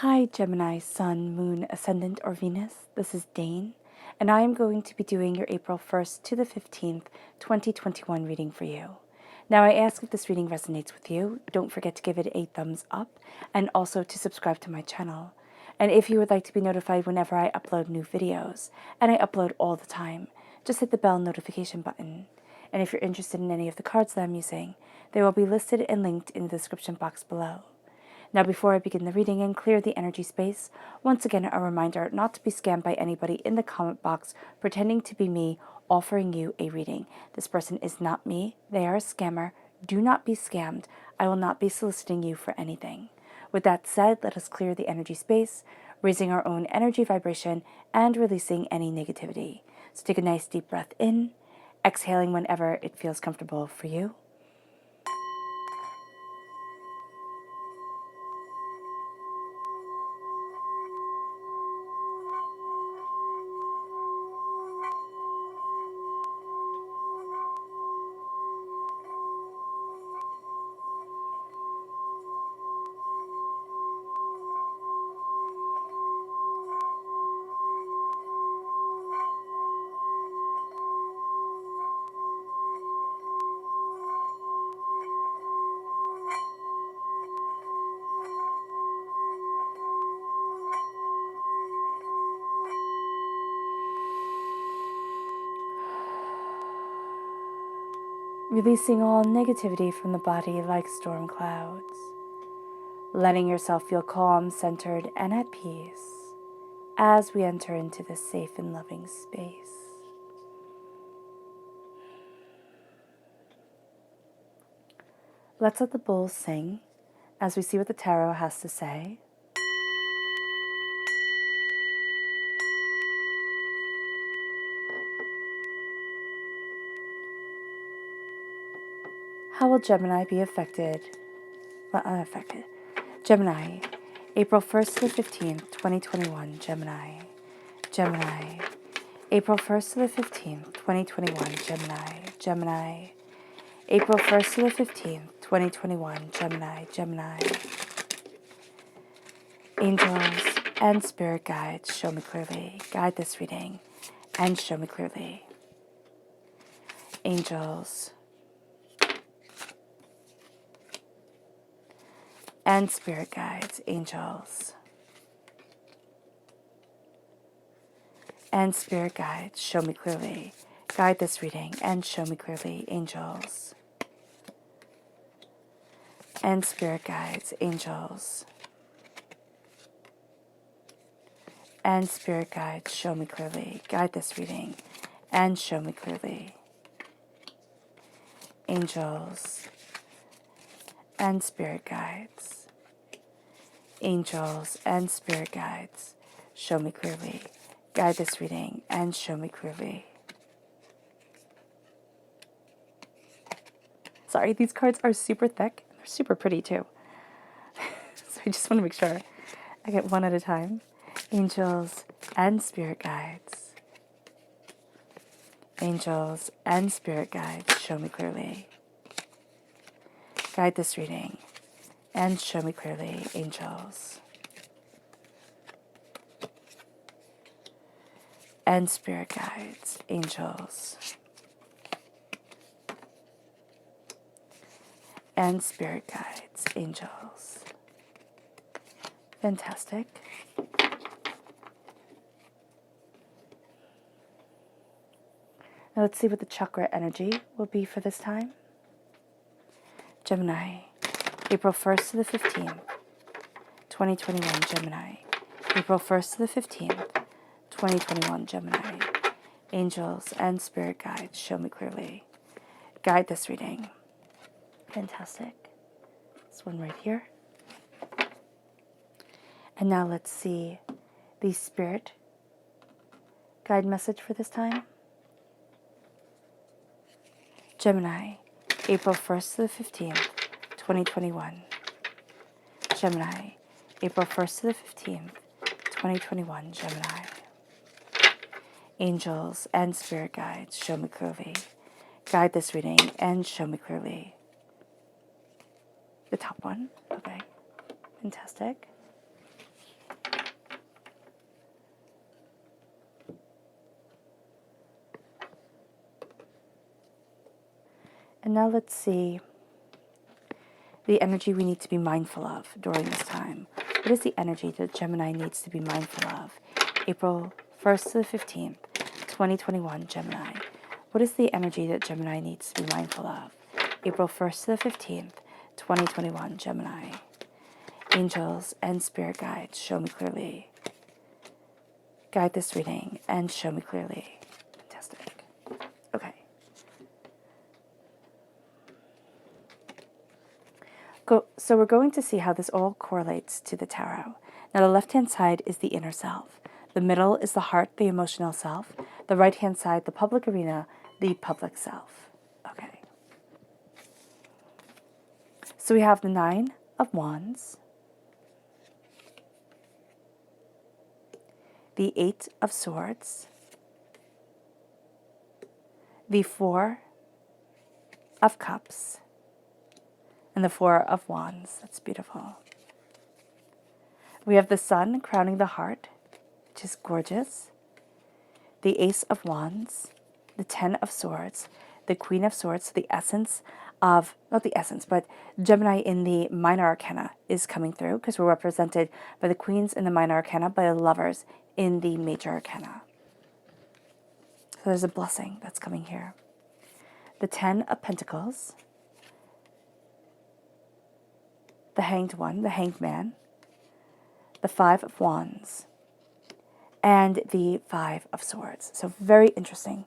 Hi Gemini, Sun, Moon, Ascendant, or Venus. This is Dane, and I am going to be doing your April 1st to the 15th, 2021 reading for you. Now I ask if this reading resonates with you, don't forget to give it a thumbs up, and also to subscribe to my channel. And if you would like to be notified whenever I upload new videos, and I upload all the time, just hit the bell notification button. And if you're interested in any of the cards that I'm using, they will be listed and linked in the description box below. Now, before I begin the reading and clear the energy space, once again a reminder not to be scammed by anybody in the comment box pretending to be me offering you a reading. This person is not me. They are a scammer. Do not be scammed. I will not be soliciting you for anything. With that said, let us clear the energy space, raising our own energy vibration and releasing any negativity. So take a nice deep breath in, exhaling whenever it feels comfortable for you. Releasing all negativity from the body like storm clouds. Letting yourself feel calm, centered, and at peace as we enter into this safe and loving space. Let's let the bowls sing as we see what the tarot has to say. How will Gemini be affected? Well, unaffected. Gemini, April 1st to the 15th, 2021. Gemini. Gemini, April 1st to the 15th, 2021. Gemini. Gemini, April 1st to the 15th, 2021. Gemini. Gemini. Angels and spirit guides, show me clearly. Guide this reading and show me clearly. Angels and spirit guides, angels and spirit guides, show me clearly. Guide this reading and show me clearly. Angels and spirit guides, angels and spirit guides, show me clearly. Guide this reading and show me clearly. Angels and spirit guides, angels and spirit guides, show me clearly. Guide this reading and show me clearly. Sorry, these cards are super thick. They're super pretty too. So I just want to make sure I get one at a time. Angels and spirit guides. Angels and spirit guides, show me clearly. Guide this reading and show me clearly. Angels and spirit guides, angels and spirit guides, angels. Fantastic. Now let's see what the chakra energy will be for this time. Gemini, April 1st to the 15th, 2021. Gemini, April 1st to the 15th, 2021. Gemini. Angels and spirit guides, show me clearly. Guide this reading. Fantastic. This one right here. And now let's see the spirit guide message for this time. Gemini, April 1st to the 15th, 2021. Gemini, April 1st to the 15th, 2021. Gemini. Angels and spirit guides, show me clearly. Guide this reading and show me clearly. The top one. Okay. Fantastic. And now let's see the energy we need to be mindful of during this time. What is the energy that Gemini needs to be mindful of? April 1st to the 15th, 2021, Gemini. What is the energy that Gemini needs to be mindful of? April 1st to the 15th, 2021, Gemini. Angels and spirit guides, show me clearly. Guide this reading and show me clearly. Fantastic. Okay. So we're going to see how this all correlates to the tarot. Now the left-hand side is the inner self. The middle is the heart, the emotional self. The right-hand side, the public arena, the public self. Okay. So we have the Nine of Wands, the Eight of Swords, the Four of Cups, and the Four of Wands. That's beautiful. We have the Sun crowning the heart, which is gorgeous. The Ace of Wands, the Ten of Swords, the Queen of Swords, the essence of, not the essence, but Gemini in the minor arcana is coming through because we're represented by the Queens in the minor arcana, by the Lovers in the major arcana. So there's a blessing that's coming here. The Ten of Pentacles, the Hanged One, the Hanged Man, the Five of Wands, and the Five of Swords. So very interesting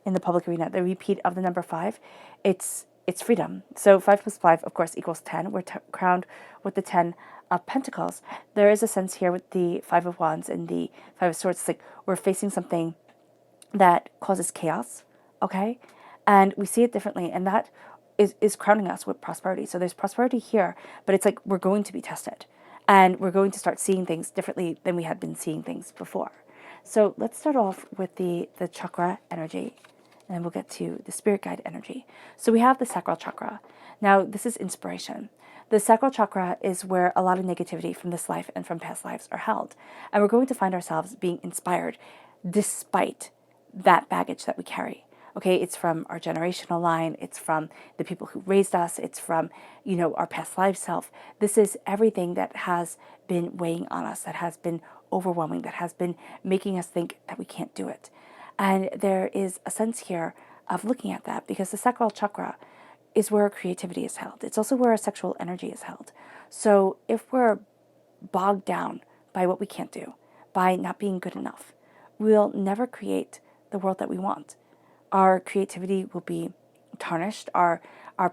in the public arena. The repeat of the number 5, it's freedom. So 5 plus 5, of course, equals 10. We're crowned with the 10 of Pentacles. There is a sense here with the 5 of Wands and the 5 of Swords. It's like we're facing something that causes chaos, okay? And we see it differently, and that is crowning us with prosperity. So there's prosperity here, but it's like we're going to be tested. And we're going to start seeing things differently than we had been seeing things before. So let's start off with the chakra energy, and then we'll get to the spirit guide energy. So we have the sacral chakra. Now, this is inspiration. The sacral chakra is where a lot of negativity from this life and from past lives are held. And we're going to find ourselves being inspired despite that baggage that we carry. Okay, it's from our generational line, it's from the people who raised us, it's from, our past life self. This is everything that has been weighing on us, that has been overwhelming, that has been making us think that we can't do it. And there is a sense here of looking at that, because the sacral chakra is where our creativity is held. It's also where our sexual energy is held. So if we're bogged down by what we can't do, by not being good enough, we'll never create the world that we want. Our creativity will be tarnished, our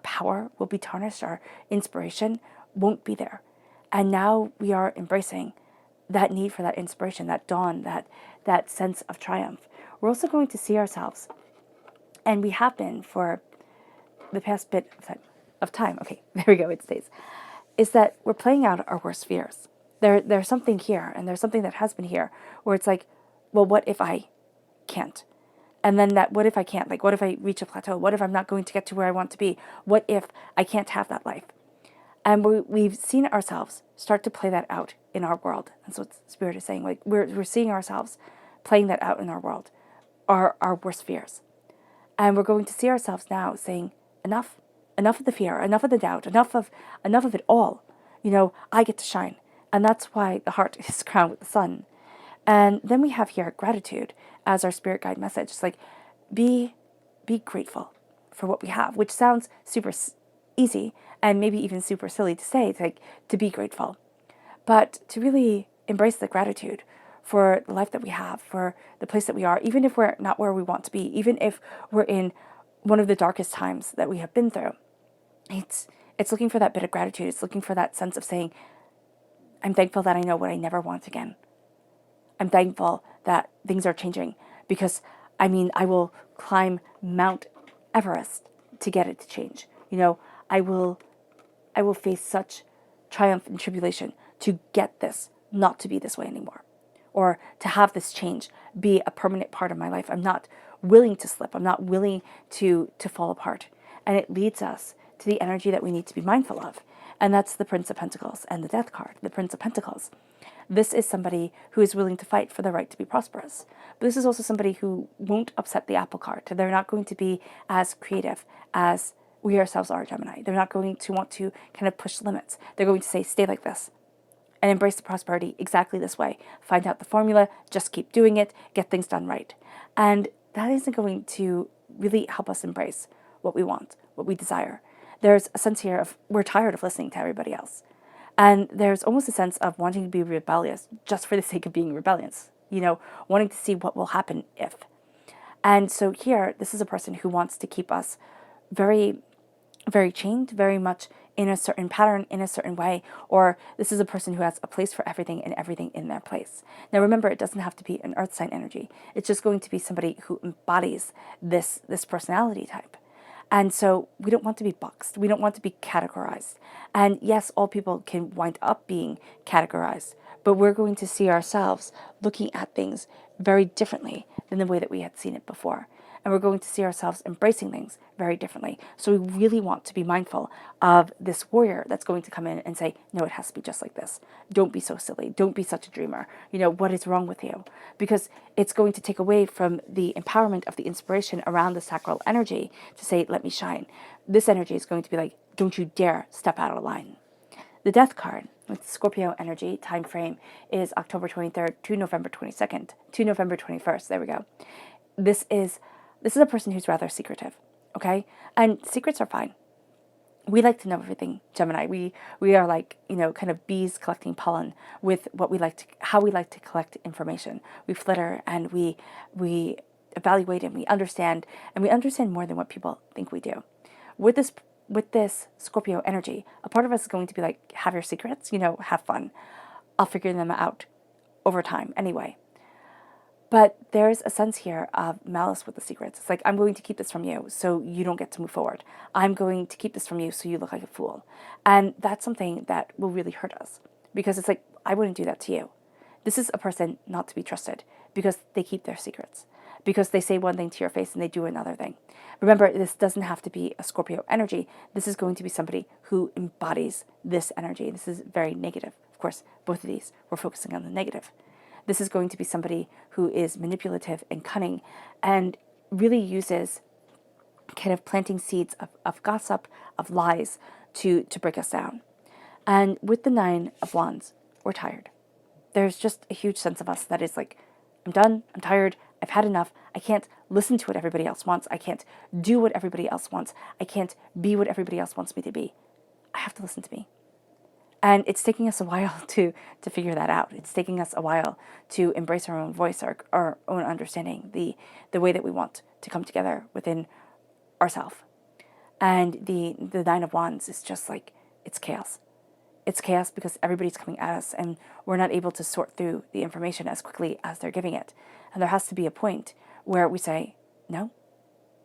power will be tarnished, our inspiration won't be there. And now we are embracing that need for that inspiration, that dawn, that sense of triumph. We're also going to see ourselves, and we have been for the past bit of time. Okay, there we go, it stays. Is that we're playing out our worst fears. There's something here, and there's something that has been here, where it's like, well, what if I can't? And then that, what if I can't? Like, what if I reach a plateau? What if I'm not going to get to where I want to be? What if I can't have that life? And we've seen ourselves start to play that out in our world. That's what Spirit is saying. Like, we're seeing ourselves playing that out in our world, our worst fears. And we're going to see ourselves now saying, enough of the fear, enough of the doubt, enough of it all. I get to shine. And that's why the heart is crowned with the sun. And then we have here gratitude as our spirit guide message. It's like, be grateful for what we have, which sounds super easy and maybe even super silly to say. It's like to be grateful, but to really embrace the gratitude for the life that we have, for the place that we are, even if we're not where we want to be, even if we're in one of the darkest times that we have been through. It's looking for that bit of gratitude. It's looking for that sense of saying, I'm thankful that I know what I never want again. I'm thankful that things are changing, because I will climb Mount Everest to get it to change. I will face such triumph and tribulation to get this not to be this way anymore, or to have this change be a permanent part of my life. I'm not willing to slip. I'm not willing to fall apart. And it leads us to the energy that we need to be mindful of. And that's the Prince of Pentacles and the Death card, the Prince of Pentacles. This is somebody who is willing to fight for the right to be prosperous. But this is also somebody who won't upset the apple cart. They're not going to be as creative as we ourselves are Gemini. They're not going to want to kind of push limits. They're going to say, stay like this and embrace the prosperity exactly this way. Find out the formula, just keep doing it, get things done right. And that isn't going to really help us embrace what we want, what we desire. There's a sense here of we're tired of listening to everybody else. And there's almost a sense of wanting to be rebellious just for the sake of being rebellious, wanting to see what will happen if. And so here, this is a person who wants to keep us very, very chained, very much in a certain pattern, in a certain way, or this is a person who has a place for everything and everything in their place. Now remember, it doesn't have to be an earth sign energy. It's just going to be somebody who embodies this personality type. And so we don't want to be boxed. We don't want to be categorized. And yes, all people can wind up being categorized, but we're going to see ourselves looking at things very differently than the way that we had seen it before. And we're going to see ourselves embracing things very differently. So we really want to be mindful of this warrior that's going to come in and say, no, it has to be just like this. Don't be so silly. Don't be such a dreamer. What is wrong with you? Because it's going to take away from the empowerment of the inspiration around the sacral energy to say, let me shine. This energy is going to be like, don't you dare step out of line. The Death card with Scorpio energy time frame is October 23rd to November 22nd to November 21st. There we go. This is a person who's rather secretive, okay? And secrets are fine. We like to know everything, Gemini. We are like, kind of bees collecting pollen with how we like to collect information. We flitter and we evaluate and we understand more than what people think we do. With this Scorpio energy, a part of us is going to be like, have your secrets, have fun. I'll figure them out over time anyway. But there's a sense here of malice with the secrets. It's like, I'm going to keep this from you so you don't get to move forward. I'm going to keep this from you so you look like a fool. And that's something that will really hurt us. Because it's like, I wouldn't do that to you. This is a person not to be trusted because they keep their secrets. Because they say one thing to your face and they do another thing. Remember, this doesn't have to be a Scorpio energy. This is going to be somebody who embodies this energy. This is very negative. Of course, both of these, we're focusing on the negative. This is going to be somebody who is manipulative and cunning and really uses kind of planting seeds of gossip, of lies to break us down. And with the 9 of Wands, we're tired. There's just a huge sense of us that is like, I'm done, I'm tired, I've had enough. I can't listen to what everybody else wants. I can't do what everybody else wants. I can't be what everybody else wants me to be. I have to listen to me. And it's taking us a while to figure that out. It's taking us a while to embrace our own voice, our own understanding, the way that we want to come together within ourselves. And the 9 of Wands is just like, it's chaos. It's chaos because everybody's coming at us and we're not able to sort through the information as quickly as they're giving it. And there has to be a point where we say, no,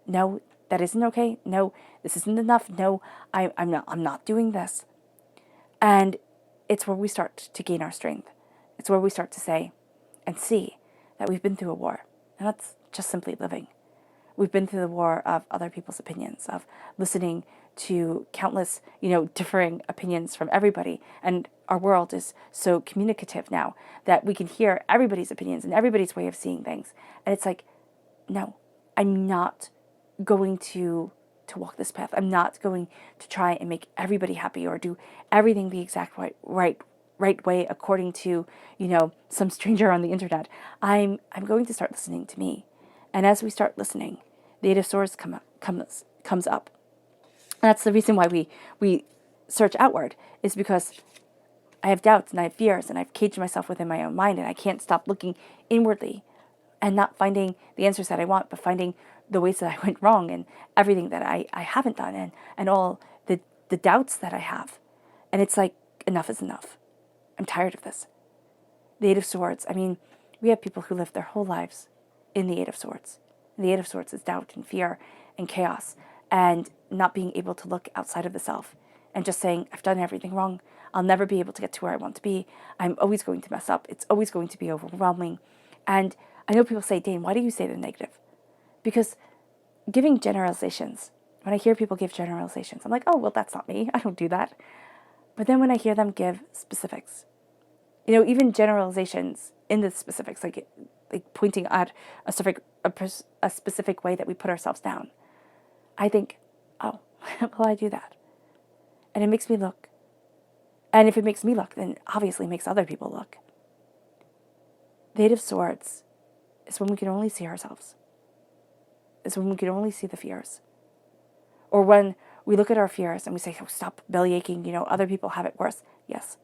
that isn't okay. No, this isn't enough. No, I'm not doing this. And it's where we start to gain our strength. It's where we start to say and see that we've been through a war. And that's just simply living. We've been through the war of other people's opinions, of listening to countless, differing opinions from everybody. And our world is so communicative now that we can hear everybody's opinions and everybody's way of seeing things. And it's like, no, I'm not going to walk this path. I'm not going to try and make everybody happy or do everything the exact right way according to, some stranger on the internet. I'm going to start listening to me. And as we start listening, the 8 of Swords comes up. And that's the reason why we search outward, is because I have doubts and I have fears and I've caged myself within my own mind and I can't stop looking inwardly and not finding the answers that I want, but finding the ways that I went wrong and everything that I haven't done and all the doubts that I have. And it's like, enough is enough. I'm tired of this. The 8 of Swords, we have people who live their whole lives in the 8 of Swords. And the 8 of Swords is doubt and fear and chaos and not being able to look outside of the self and just saying, I've done everything wrong. I'll never be able to get to where I want to be. I'm always going to mess up. It's always going to be overwhelming. And I know people say, Dane, why do you say the negative? Because giving generalizations, when I hear people give generalizations, I'm like, oh, well, that's not me. I don't do that. But then when I hear them give specifics, even generalizations in the specifics, like pointing at a specific way that we put ourselves down, I think, oh, Well, I do that. And it makes me look. And if it makes me look, then obviously it makes other people look. The Eight of Swords is when we can only see ourselves. It's when we can only see the fears. Or when we look at our fears and we say, oh, stop belly aching, other people have it worse. Yes.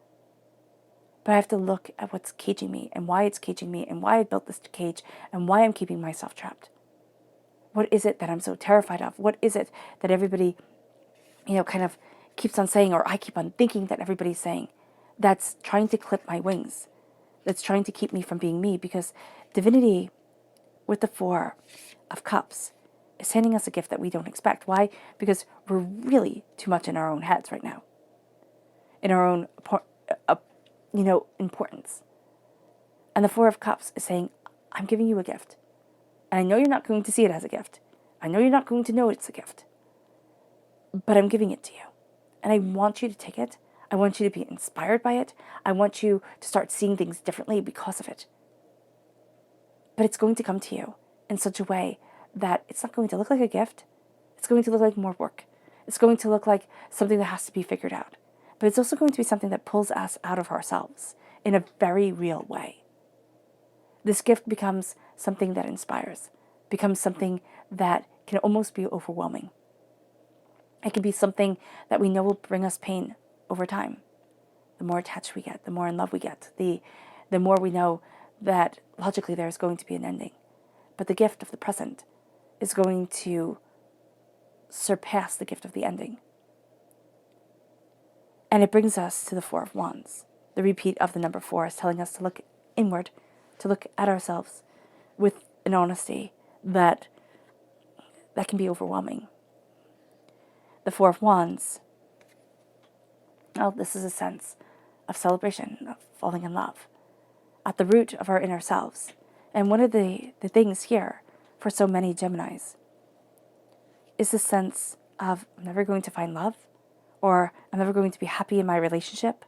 But I have to look at what's caging me and why it's caging me and why I built this cage and why I'm keeping myself trapped. What is it that I'm so terrified of? What is it that everybody, kind of keeps on saying, or I keep on thinking that everybody's saying, that's trying to clip my wings, that's trying to keep me from being me? Because divinity with the Four of Cups is handing us a gift that we don't expect. Why? Because we're really too much in our own heads right now, in our own importance. And the Four of Cups is saying, I'm giving you a gift. And I know you're not going to see it as a gift. I know you're not going to know it's a gift. But I'm giving it to you. And I want you to take it. I want you to be inspired by it. I want you to start seeing things differently because of it. But it's going to come to you in such a way that it's not going to look like a gift. It's going to look like more work. It's going to look like something that has to be figured out. But it's also going to be something that pulls us out of ourselves in a very real way. This gift becomes something that inspires, becomes something that can almost be overwhelming. It can be something that we know will bring us pain over time. The more attached we get, the more in love we get, the more we know that logically there's going to be an ending. But the gift of the present is going to surpass the gift of the ending. And it brings us to the Four of Wands. The repeat of the number 4 is telling us to look inward, to look at ourselves with an honesty that can be overwhelming. The Four of Wands, this is a sense of celebration, of falling in love, at the root of our inner selves. And one of the things here for so many Geminis is the sense of, I'm never going to find love, or I'm never going to be happy in my relationship.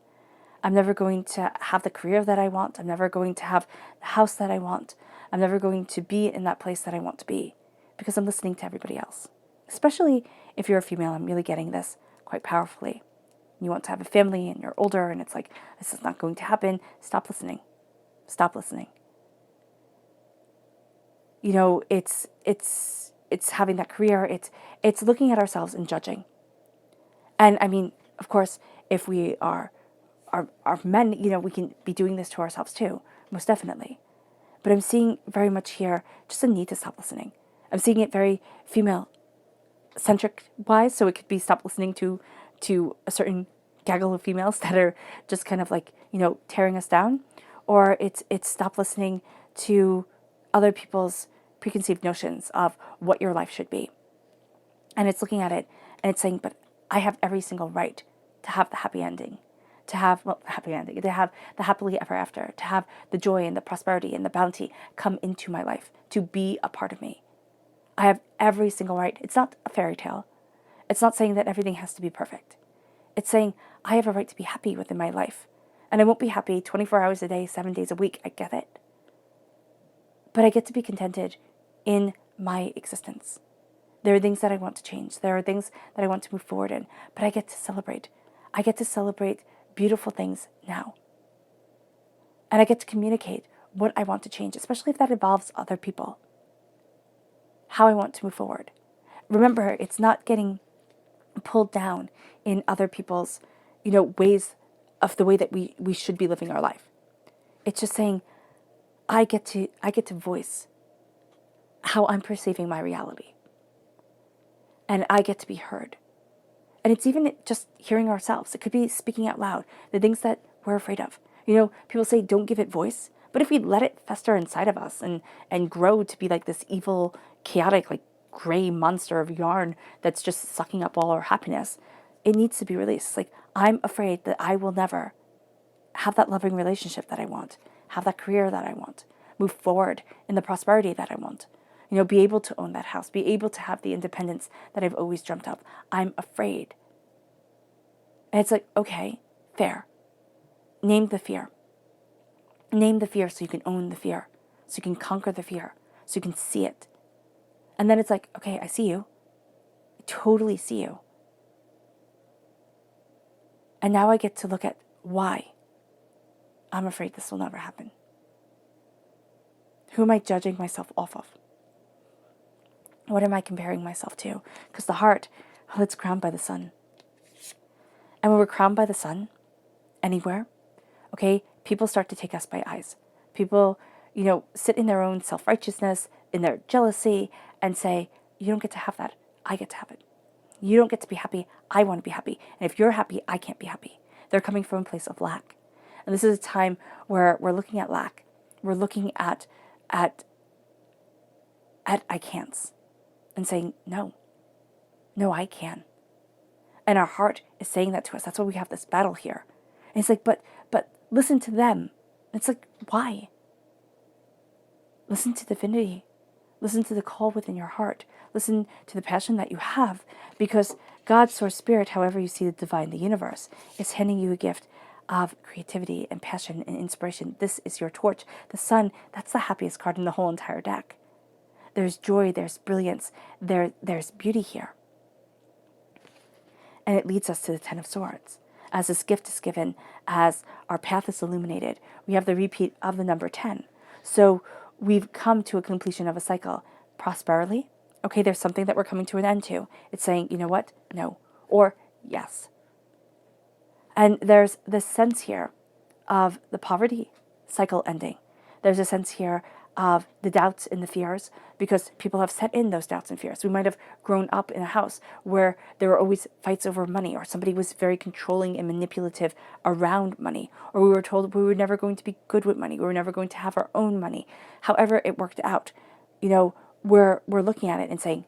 I'm never going to have the career that I want. I'm never going to have the house that I want. I'm never going to be in that place that I want to be because I'm listening to everybody else. Especially if you're a female, I'm really getting this quite powerfully. You want to have a family and you're older and it's like, this is not going to happen. Stop listening. Stop listening. It's having that career. It's looking at ourselves and judging. And I mean, of course, if we are men, we can be doing this to ourselves too, most definitely. But I'm seeing very much here just a need to stop listening. I'm seeing it very female-centric wise, so it could be stop listening to a certain gaggle of females that are just kind of like, tearing us down. Or it's stop listening to other people's preconceived notions of what your life should be. And it's looking at it and it's saying, but I have every single right to have the happy ending, to have the happily ever after, to have the joy and the prosperity and the bounty come into my life, to be a part of me. I have every single right. It's not a fairy tale. It's not saying that everything has to be perfect. It's saying I have a right to be happy within my life. And I won't be happy 24 hours a day, 7 days a week. I get it. But I get to be contented in my existence. There are things that I want to change. There are things that I want to move forward in. But I get to celebrate. I get to celebrate beautiful things now. And I get to communicate what I want to change, especially if that involves other people. How I want to move forward. Remember, it's not getting pulled down in other people's, ways of the way that we should be living our life. It's just saying, I get to voice how I'm perceiving my reality. And I get to be heard. And it's even just hearing ourselves. It could be speaking out loud, the things that we're afraid of. People say don't give it voice, but if we let it fester inside of us and grow to be like this evil, chaotic, like gray monster of yarn that's just sucking up all our happiness, it needs to be released. It's like, I'm afraid that I will never have that loving relationship that I want, have that career that I want, move forward in the prosperity that I want, be able to own that house, be able to have the independence that I've always dreamt of. I'm afraid. And it's like, okay, fair. Name the fear. Name the fear so you can own the fear, so you can conquer the fear, so you can see it. And then it's like, okay, I see you. I totally see you. And now I get to look at why I'm afraid this will never happen. Who am I judging myself off of? What am I comparing myself to? Because the heart, well, it's crowned by the sun. And when we're crowned by the sun, anywhere, okay, people start to take us by eyes. People, sit in their own self-righteousness, in their jealousy, and say, you don't get to have that. I get to have it. You don't get to be happy. I want to be happy. And if you're happy, I can't be happy. They're coming from a place of lack. And this is a time where we're looking at lack. We're looking at I can'ts and saying, no, I can. And our heart is saying that to us. That's why we have this battle here. And it's like, but listen to them. It's like, why? Listen to divinity. Listen to the call within your heart. Listen to the passion that you have, because God, Source, Spirit, however you see the divine, the universe, is handing you a gift of creativity and passion and inspiration. This is your torch. The sun, that's the happiest card in the whole entire deck. There's joy, there's brilliance, there's beauty here. And it leads us to the Ten of Swords. As this gift is given, as our path is illuminated, we have the repeat of the number 10. So we've come to a completion of a cycle. Prosperity, okay, there's something that we're coming to an end to. It's saying, you know what? No. Or yes. And there's this sense here of the poverty cycle ending. There's a sense here of the doubts and the fears, because people have set in those doubts and fears. We might have grown up in a house where there were always fights over money, or somebody was very controlling and manipulative around money, or we were told we were never going to be good with money, we were never going to have our own money. However it worked out, we're looking at it and saying,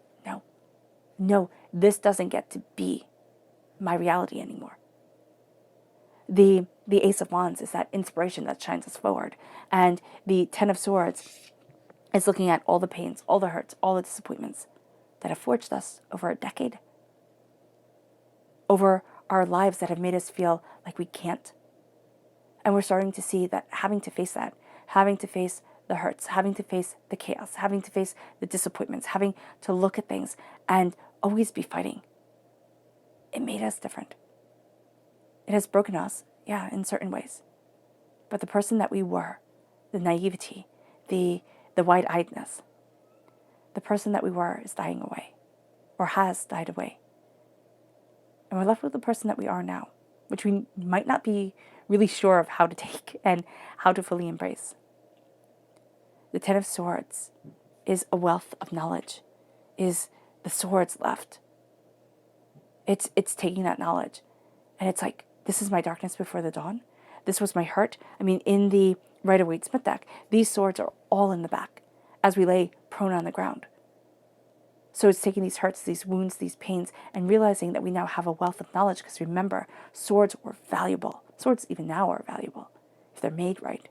no, this doesn't get to be my reality anymore. The Ace of Wands is that inspiration that shines us forward. And the Ten of Swords is looking at all the pains, all the hurts, all the disappointments that have forged us over a decade. Over our lives that have made us feel like we can't. And we're starting to see that having to face that, having to face the hurts, having to face the chaos, having to face the disappointments, having to look at things and always be fighting. It made us different. It has broken us, yeah, in certain ways. But the person that we were, the naivety, the wide-eyedness, the person that we were is dying away, or has died away. And we're left with the person that we are now, which we might not be really sure of how to take and how to fully embrace. The Ten of Swords is a wealth of knowledge, is the swords left. It's taking that knowledge, and it's like, this is my darkness before the dawn. This was my hurt. I mean, in the Rider-Waite-Smith deck, these swords are all in the back as we lay prone on the ground. So it's taking these hurts, these wounds, these pains, and realizing that we now have a wealth of knowledge, because remember, swords were valuable. Swords even now are valuable if they're made right.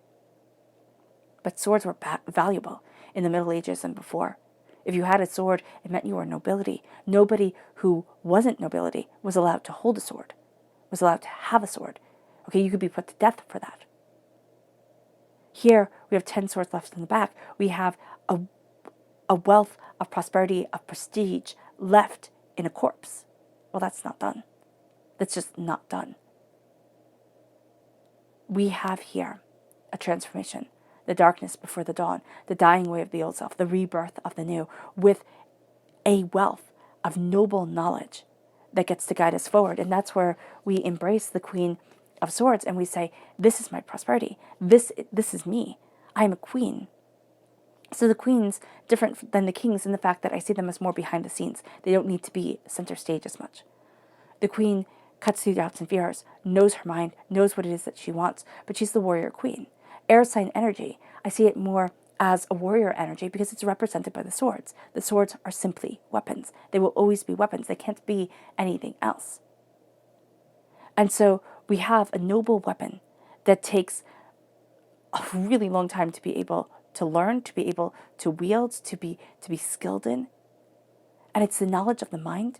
But swords were valuable in the Middle Ages and before. If you had a sword, it meant you were nobility. Nobody who wasn't nobility was allowed to hold a sword, was allowed to have a sword. Okay, you could be put to death for that. Here, we have 10 swords left in the back. We have a wealth of prosperity, of prestige left in a corpse. Well, that's not done. That's just not done. We have here a transformation, the darkness before the dawn, the dying away of the old self, the rebirth of the new, with a wealth of noble knowledge that gets to guide us forward. And that's where we embrace the Queen of Swords and we say, this is my prosperity. This is me. I am a queen. So the queens, different than the kings in the fact that I see them as more behind the scenes. They don't need to be center stage as much. The queen cuts through doubts and fears, knows her mind, knows what it is that she wants, but she's the warrior queen. Air sign energy, I see it more as a warrior energy because it's represented by the swords. The swords are simply weapons. They will always be weapons. They can't be anything else. And so we have a noble weapon that takes a really long time to be able to learn, to be able to wield, to be skilled in. And it's the knowledge of the mind.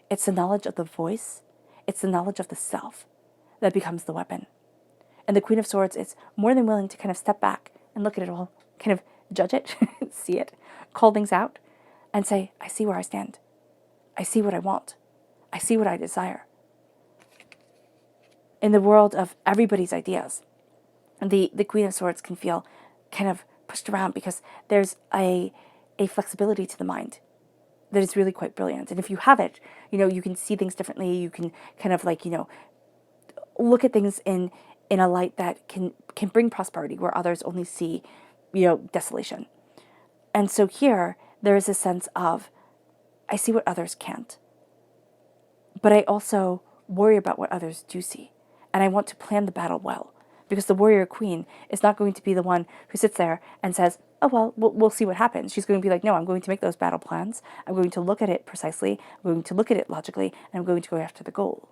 It's the knowledge of the voice. It's the knowledge of the self that becomes the weapon. And the Queen of Swords is more than willing to kind of step back and look at it all, kind of judge it, see it, call things out, and say, I see where I stand. I see what I want. I see what I desire. in the world of everybody's ideas, the Queen of Swords can feel kind of pushed around because there's a flexibility to the mind that is really quite brilliant. And if you have it, you can see things differently. You can kind of like, look at things in a light that can bring prosperity where others only see, desolation. And so here there is a sense of, I see what others can't, but I also worry about what others do see. And I want to plan the battle well, because the warrior queen is not going to be the one who sits there and says, oh, well, we'll see what happens. She's going to be like, no, I'm going to make those battle plans. I'm going to look at it precisely. I'm going to look at it logically, and I'm going to go after the goal.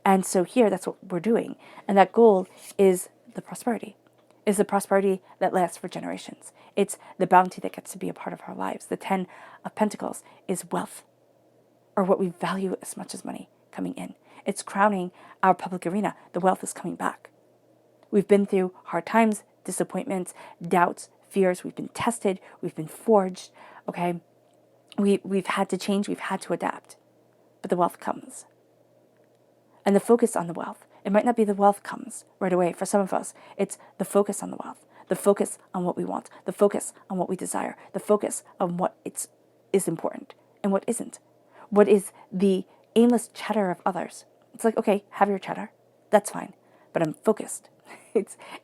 And so here, that's what we're doing. And that goal is the prosperity, is the prosperity that lasts for generations. It's the bounty that gets to be a part of our lives. The 10 of Pentacles is wealth, or what we value as much as money coming in. It's crowning our public arena. The wealth is coming back. We've been through hard times, disappointments, doubts, fears. We've been tested. We've been forged. Okay, we've had to change. We've had to adapt. But the wealth comes. And the focus on the wealth. It might not be the wealth comes right away. For some of us, it's the focus on the wealth. The focus on what we want. The focus on what we desire. The focus on what is important and what isn't. What is the aimless chatter of others? It's like, okay, have your chatter. That's fine. But I'm focused.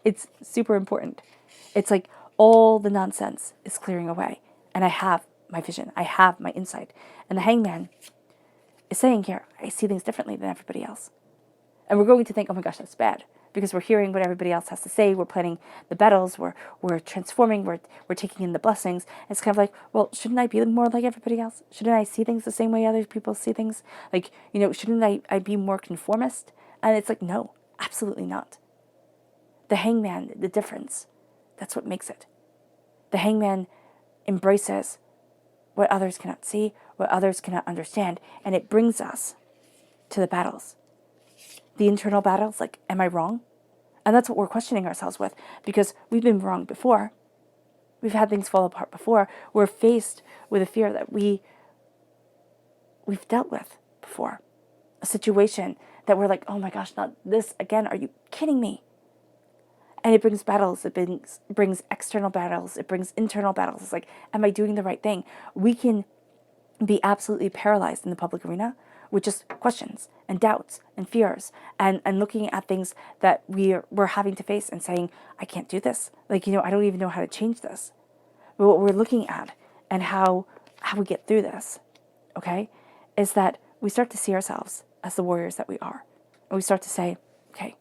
It's super important. It's like all the nonsense is clearing away. And I have my vision. I have my insight. And the hangman is saying here, I see things differently than everybody else. And we're going to think, oh my gosh, that's bad. Because we're hearing what everybody else has to say. We're planning the battles. We're transforming. We're taking in the blessings. It's kind of like, well, shouldn't I be more like everybody else? Shouldn't I see things the same way other people see things? Like, shouldn't I be more conformist? And it's like, no, absolutely not. The hangman, the difference, that's what makes it. The hangman embraces what others cannot see, what others cannot understand, and it brings us to the battles. The internal battles, like, am I wrong? And that's what we're questioning ourselves with, because we've been wrong before. We've had things fall apart before. We're faced with a fear that we've dealt with before. A situation that we're like, oh my gosh, not this again. Are you kidding me? And it brings battles. It brings external battles. It brings internal battles. It's like, am I doing the right thing? We can be absolutely paralyzed in the public arena with just questions and doubts and fears and looking at things that we're having to face and saying, I can't do this. Like, I don't even know how to change this. But what we're looking at and how we get through this, okay, is that we start to see ourselves as the warriors that we are. And we start to say, okay,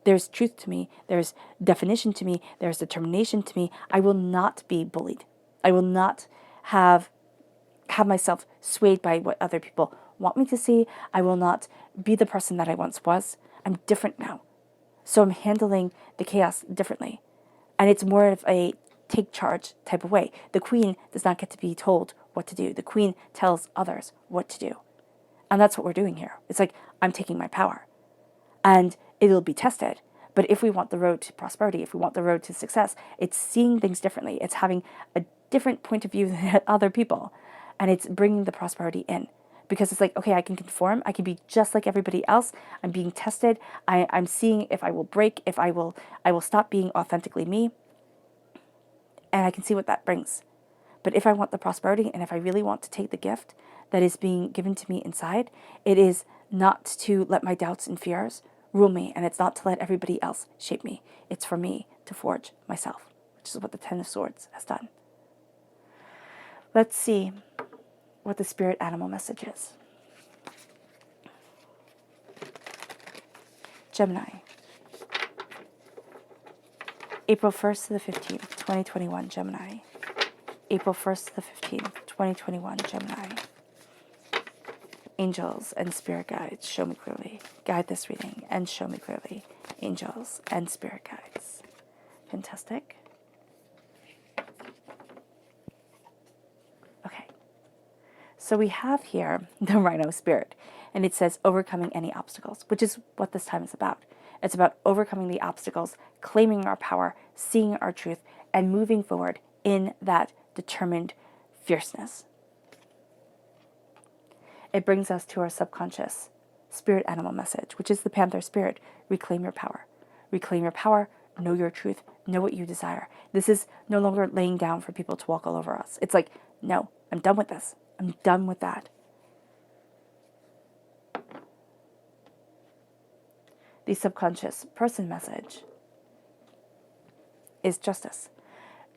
there's truth to me. There's definition to me. There's determination to me. I will not be bullied. I will not have myself swayed by what other people want me to see. I will not be the person that I once was. I'm different now. So I'm handling the chaos differently. And it's more of a take charge type of way. The queen does not get to be told what to do. The queen tells others what to do. And that's what we're doing here. It's like, I'm taking my power. And it'll be tested. But if we want the road to prosperity, if we want the road to success, it's seeing things differently. It's having a different point of view than other people. And it's bringing the prosperity in. Because it's like, okay, I can conform. I can be just like everybody else. I'm being tested. I'm seeing if I will break, if I will stop being authentically me. And I can see what that brings. But if I want the prosperity and if I really want to take the gift that is being given to me inside, it is not to let my doubts and fears rule me. And it's not to let everybody else shape me. It's for me to forge myself, which is what the 10 of Swords has done. Let's see what the spirit animal message is. Gemini. April 1st to the 15th, 2021, Gemini. April 1st to the 15th, 2021, Gemini. Angels and spirit guides, show me clearly. Guide this reading and show me clearly. Angels and spirit guides. Fantastic. Okay. So we have here the rhino spirit, and it says overcoming any obstacles, which is what this time is about. It's about overcoming the obstacles, claiming our power, seeing our truth, and moving forward in that determined fierceness. It brings us to our subconscious spirit animal message, which is the panther spirit. Reclaim your power. Reclaim your power. Know your truth. Know what you desire. This is no longer laying down for people to walk all over us. It's like, no, I'm done with this. I'm done with that. The subconscious person message is justice.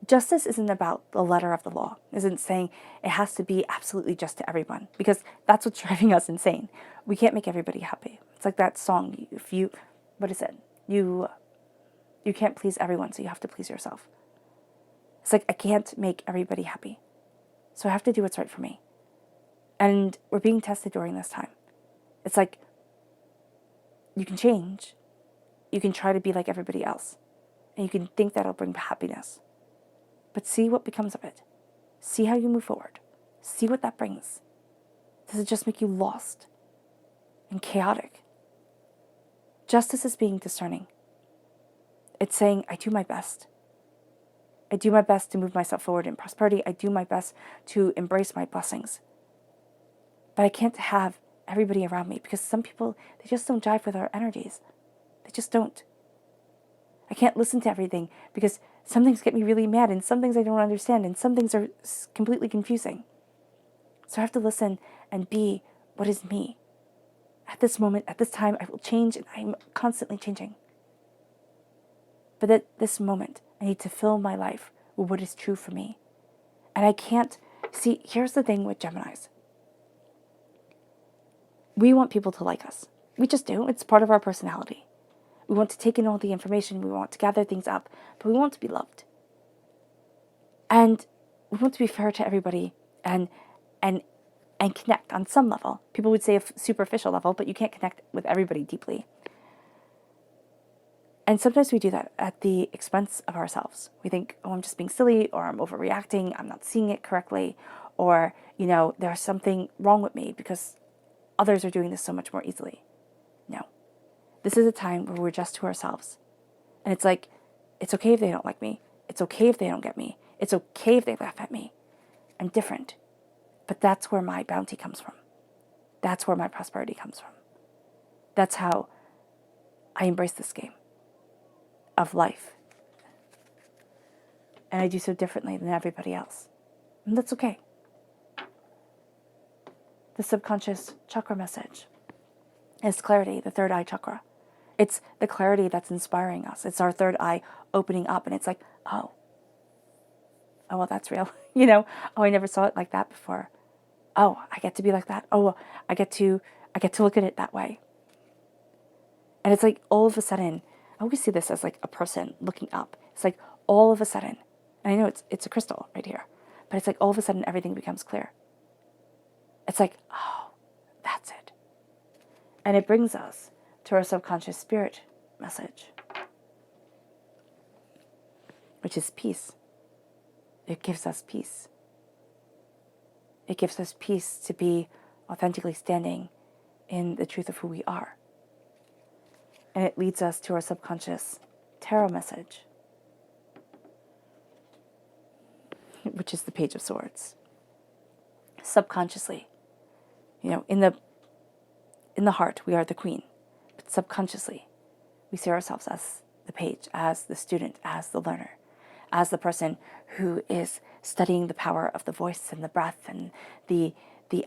Justice isn't about the letter of the law. Isn't saying it has to be absolutely just to everyone, because that's what's driving us insane. We can't make everybody happy. It's like that song. What is it? You can't please everyone, so you have to please yourself. It's like, I can't make everybody happy, so I have to do what's right for me. And we're being tested during this time. It's like, you can change. You can try to be like everybody else, and you can think that'll bring happiness. But see what becomes of it. See how you move forward. See what that brings. Does it just make you lost and chaotic? Justice is being discerning. It's saying, I do my best. I do my best to move myself forward in prosperity. I do my best to embrace my blessings. But I can't have everybody around me, because some people, they just don't jive with our energies. They just don't. I can't listen to everything, because some things get me really mad, and some things I don't understand, and some things are completely confusing. So I have to listen and be what is me. At this moment, at this time, I will change, and I'm constantly changing. But at this moment, I need to fill my life with what is true for me. And I can't, see, here's the thing with Geminis. We want people to like us. We just do. It's part of our personality. We want to take in all the information. We want to gather things up, but we want to be loved. And we want to be fair to everybody and connect on some level. People would say a superficial level, but you can't connect with everybody deeply. And sometimes we do that at the expense of ourselves. We think, oh, I'm just being silly, or I'm overreacting, I'm not seeing it correctly, or, there's something wrong with me because others are doing this so much more easily. No. This is a time where we're just to ourselves. And it's like, it's okay if they don't like me. It's okay if they don't get me. It's okay if they laugh at me. I'm different. But that's where my bounty comes from. That's where my prosperity comes from. That's how I embrace this game of life. And I do so differently than everybody else. And that's okay. The subconscious chakra message is clarity, the third eye chakra. It's the clarity that's inspiring us. It's our third eye opening up, and it's like, oh, well, that's real. Oh, I never saw it like that before. Oh, I get to be like that. Oh, I get to look at it that way. And it's like all of a sudden, I always see this as like a person looking up. It's like all of a sudden, and I know it's a crystal right here, but it's like all of a sudden everything becomes clear. It's like, oh, that's it. And it brings us to our subconscious spirit message, which is peace. It gives us peace. It gives us peace to be authentically standing in the truth of who we are. And it leads us to our subconscious tarot message, which is the Page of Swords. Subconsciously, in the heart, we are the queen. But subconsciously, we see ourselves as the page, as the student, as the learner, as the person who is studying the power of the voice and the breath and the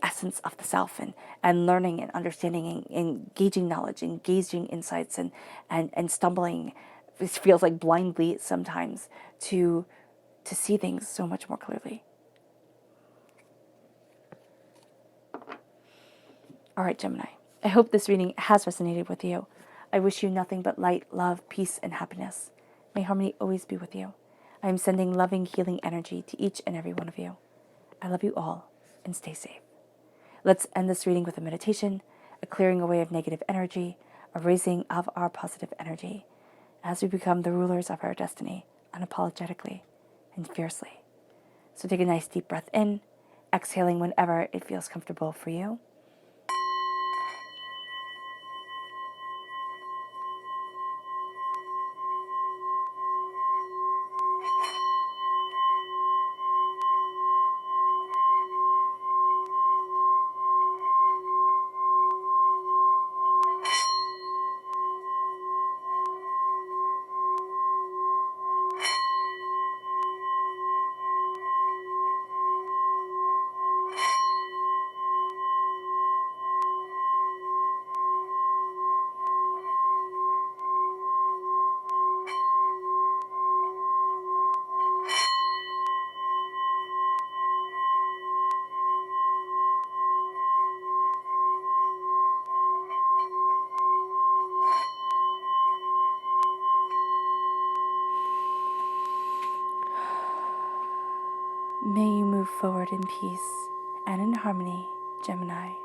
essence of the self, and learning and understanding and engaging knowledge, engaging insights, and stumbling, it feels like blindly sometimes, to see things so much more clearly. All right, Gemini, I hope this reading has resonated with you. I wish you nothing but light, love, peace, and happiness. May harmony always be with you. I am sending loving, healing energy to each and every one of you. I love you all, and stay safe. Let's end this reading with a meditation, a clearing away of negative energy, a raising of our positive energy, as we become the rulers of our destiny, unapologetically and fiercely. So take a nice deep breath in, exhaling whenever it feels comfortable for you. May you move forward in peace and in harmony, Gemini.